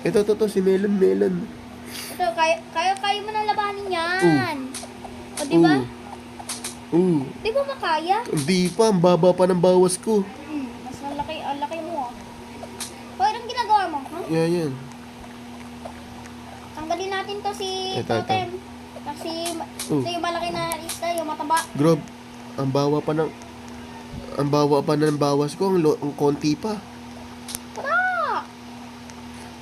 Ito, si Melon. Ito, kaya mo na labanin yan. O, di ba? Di ba makaya? Hindi pa, ang baba pa ng bawas ko. Mas malaki, ang laki mo. Hoy, anong ginagawa mo? Huh? Yan. Tanggalin natin to si Ito. Totem. Kasi yung malaki na isda, yung mataba. Grob, ang bawa pa ng bawas ko, ang konti pa. Tara!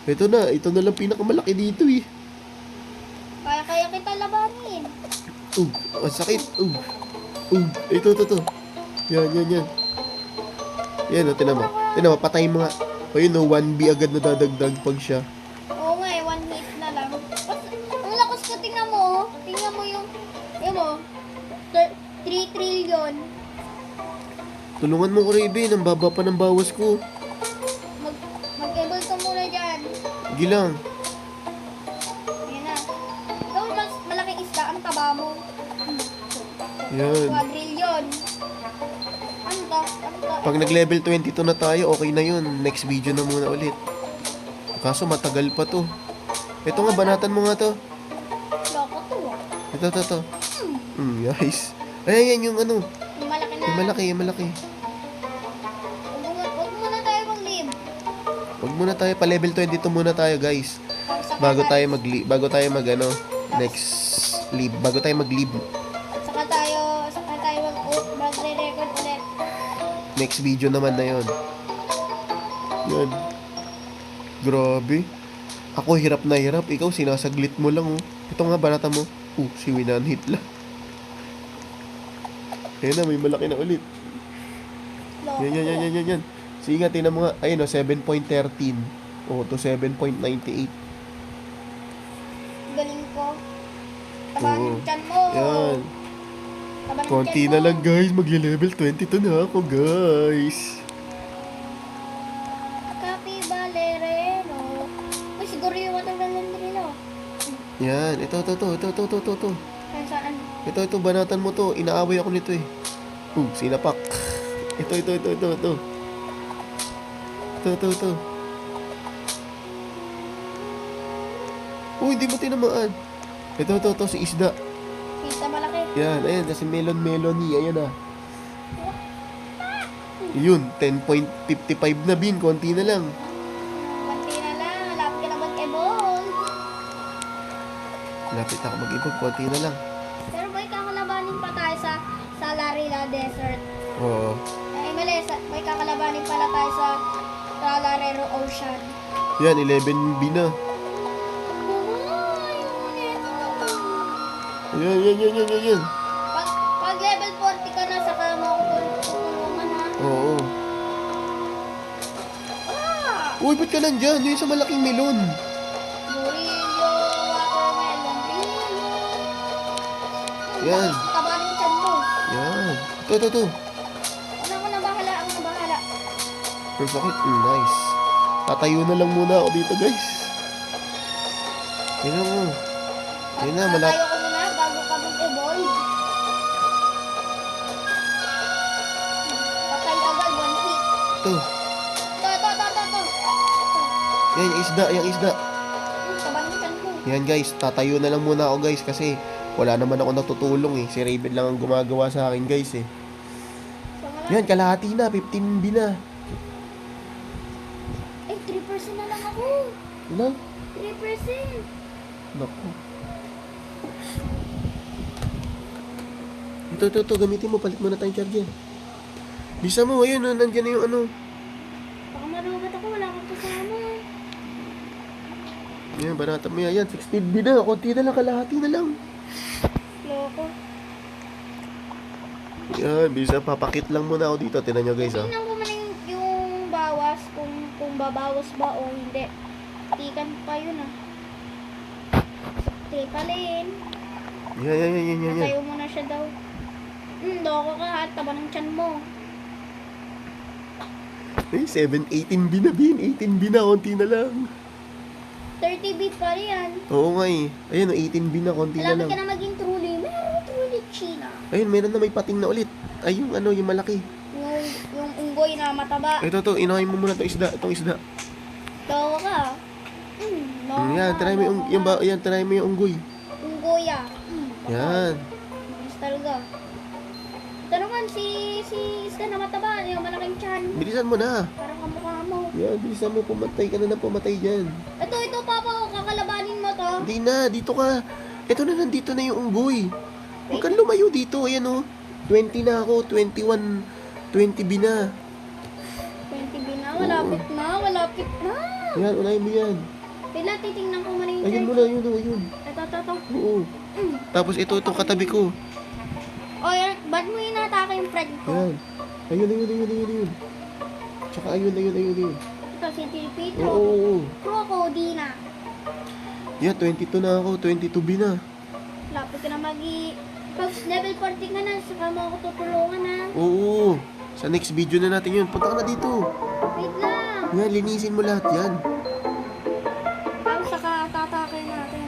Ito na lang pinakamalaki dito eh. Kaya kita labanin. Ang sakit. Ito. Yan. Yan, tinan mo, patay mo nga. Ayun, 1B agad na dadagdag pag siya. Oo nga, 1 hit na lang. Ang lakas ko, tingnan mo. Tingnan mo yung, yun mo, 3 trillion. Tulungan mo ko, Raven, ang baba pa ng bawas ko. Mag-able ka muna dyan. Sige lang. Ayan na. Ikaw, mas malaking isda, ang taba mo. Yan. Quadrillion. Ano to? Pag nag-level 22 na tayo, okay na yun. Next video na muna ulit. Kaso matagal pa to. Ito nga, banatan mo nga to. Loko to. Ito. Guys. Ayan yung ano. Yung malaki na. Yung malaki. Huwag muna tayo mag-live. Huwag muna tayo, pa level 22 muna tayo, guys. Bago tayo mag next leave. Bago tayo mag-leave. Saka tayo mag-re-record ulit. Next video naman na yon. Yan. Grabe. Ako hirap na hirap. Ikaw sinasaglit mo lang, oh. Ito nga, banata mo. Si Winan hit lang. Ayan na, may malaki na ulit. Loko. Yan. Sige nga, tinan mo nga. Ayun, 7.13. To 7.98. Galing ko. Tabahan Oo. yung tiyan mo. Yan. Tabahan yung Konti tiyan na mo. lang, guys. Mag-level 22 na ako, guys. Capibalerero. Uy, siguro yung watermelon rin, oh. Yan. Ito. Saan? Ito, banatan mo to. Inaaway ako nito eh. Sinapak. Ito. Hindi mo tinamaan. Ito, si isda. Kita malaki. Yan, ayan, kasi melon-melony. Ayan na. Yun, 10.55 na bin. Konti na lang. Konti na lang. Malapit ka na mag-evolve. Lapit ako mag-ibog. Konti na lang. Pero boy, kakalabanin pa tayo sa Larila Desert. Oo. Mali, may kakalabanin pala tayo sa Larero Ocean. Yan, 11B na. Yan. Pag level 40 ka na, saka mo ako tutulungan, ha? Oo. Ba't ka nandyan? Yung sa malaking melon. Burillo, watermelon, brillo. Yan. Tabarin yung tiyan mo. Yan. Ito. Ako na bahala. Ang sakit. Nice. Tatayo na lang muna ako dito, guys. Yan mo. Yan na, Tatayo ko muna bago ka mag-evolve. Patay agad, 1 hit. Ito. Yan, yung isda. Tabarin yung tiyan mo. Yan, guys. Tatayo na lang muna ako, guys, kasi wala naman ako natutulong eh. Si Raven lang ang gumagawa sa akin, guys eh. So, Yan, kalahati na. 15B na. Ay, 3% na lang ako. Ano? 3%. Naku. Ito. Gamitin mo. Palit mo na tayong charger. Bisa mo. Ayun, nandiyan na yung ano. Baka malubat ako, wala kang kasama. Yan, banata mo yan. 16B na. Konti na lang. Kalahati na lang. Loko. Yan, bisa. Papakit lang muna ako dito. Tinan nyo, guys, ah. Tingnan ko man yung bawas, kung babawas ba o hindi. Tikan pa yun, ah. Tikalin. Yan. Tayo mo na siya daw. Loko ka, ha? Taba ng tiyan mo. Ay, 18B na, Bin. 18B na. Konti na lang. 30 bit pa rin. Oo nga eh. Ayun, 18B na. Konti na Malapit lang. ka na maging truly. Meron truly China. Ayun, meron na may pating na ulit. Ay, yung ano, yung malaki. Yung unggoy na mataba. Ito, inahin mo muna itong isda. Itong isda. Loko ka. Yan, try mo yan, try mo yung unggoy. Unggoya. Yan. Bilis talaga. Ito naman, si Iska na mataba, yung malaking chan. Bilisan mo na. Parang kamukha mo. Yan, bilisan mo. Pumatay ka na pumatay dyan. Ito, Papa, oh, kakalabanin mo to. Hindi na, dito ka. Ito na, nandito na yung unggoy. Huwag kang lumayo dito. Ayan o. 20 na ako. 21. 20 B na. 20 bin na, malapit na. Yan, unahin mo yan. Pila, titingnan ko muna yung Ayun mo na, ayun o, ayun. Ito. Oo. Tapos ito katabi ko. O, yan, ba't mo inatake yung friend ko? Yan. Ayun. Tsaka ayun. Ito, si Pedro. Oo. Crocodina. Yan, 22 na ako. 22 B na. Lapit ka na pag level 40 ka na, saka mo ako tutulungan na. Oo. Sa next video na natin yun. Punta ka na dito. Wait lang. Yan, linisin mo lahat yan. Tapos saka tatake natin.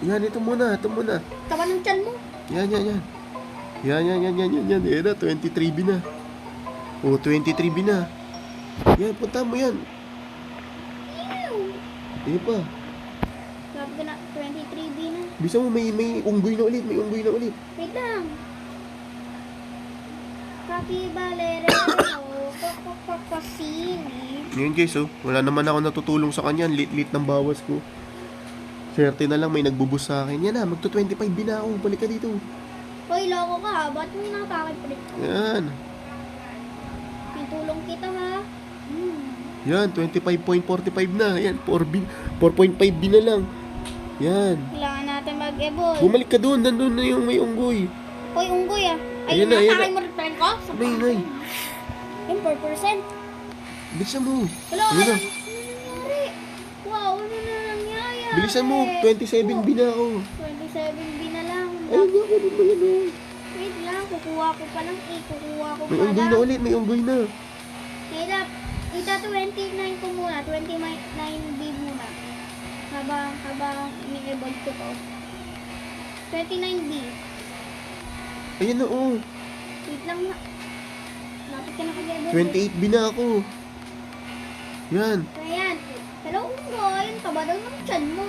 Yan, ito muna. Taba ng tiyan mo. Yan. Yan na, 23 B na. Oo, 23 B na. Yan, punta mo yan. Ayun pa. Lapit ka na, 23B na. Bisa mo, may unggoy na ulit. Wait lang. Kapibalere kokokokosini. Ngayon guys, oh, wala naman ako natutulong sa kanya. Lit ng bawas ko. Swerte na lang, may nagbubus sa akin. Yan na, magto 25 B na ako. Balik ka dito. Hoy, loko ka ha? Ba't mo inatake ulit? Yan. Pintulong kita ha? Yan, 25.45 na. Yan, 4.5 B na lang. Yan. Kailangan natin mag-evolve. Bumalik ka doon. Nandun na yung may unggoy. Hoy, unggoy ah. Ayun Ayun na, na, ayun atake mo rin friend ko? Ngay. Yung 4%. Bilisan mo. Wala, Ayun na. nangyari? Wow, ano na nangyari? Bilisan mo. 27 B na ako. 27B na lang. Ayun na, ganun mo yan oh. Wait lang, kukuha ko pa lang eh. May unggoy na ulit. May unggoy na. Ita 29 ko muna, 29B muna. Habang ini-evolve ko to. 29B. Ayun na oh. Wait lang na. Lapit ka na kag-evolve. 28 B na ako. Yan. Ayan. Hello, unggoy. Ang taba daw ng tiyan mo.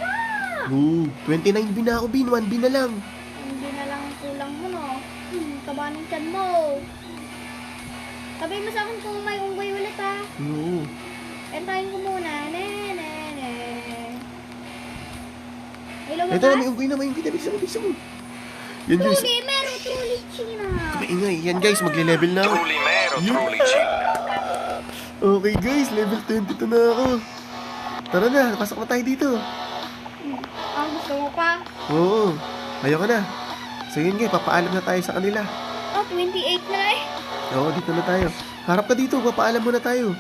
Ah! 29 B na ako, Bin. 1 B na lang. Hindi na lang kulang mo, no? Taba ng tiyan mo. Sabihin mo sa akin kung may unggoy ulit, ha? Oo. Entayin ko muna. Hello, Ito na, may unggoy na. Bisa mo. Yan guys. Truly, meron truly China. Maingay. Yan guys, magle-level na ako. Truly mero, truly cheap. Okay guys, level 22 na ako. Tara na, pasok na tayo dito. Gusto mo pa? Oo. Ayoko na. So yun guys, papaalam na tayo sa kanila. 28 na eh. Oo, dito na tayo. Harap ka dito, papaalam muna tayo.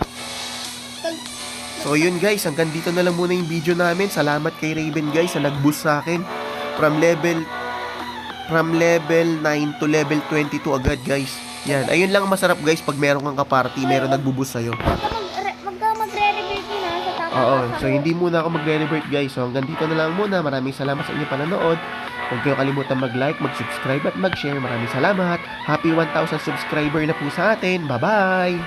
So yun guys, hanggang dito na lang muna yung video namin. Salamat kay Raven guys sa nag-boost sa akin from level 9 to level 22 agad guys. Yan, ayun lang masarap guys pag meron kang kaparty, meron nag-boost sa'yo. Magre-revert na sa tapos. Oo, so hindi muna ako magre-revert guys. So hanggang dito na lang muna. Maraming salamat sa inyong panonood. Huwag kayong kalimutan mag-like, mag-subscribe at mag-share. Maraming salamat. Happy 1,000 subscriber na po sa atin. Bye-bye!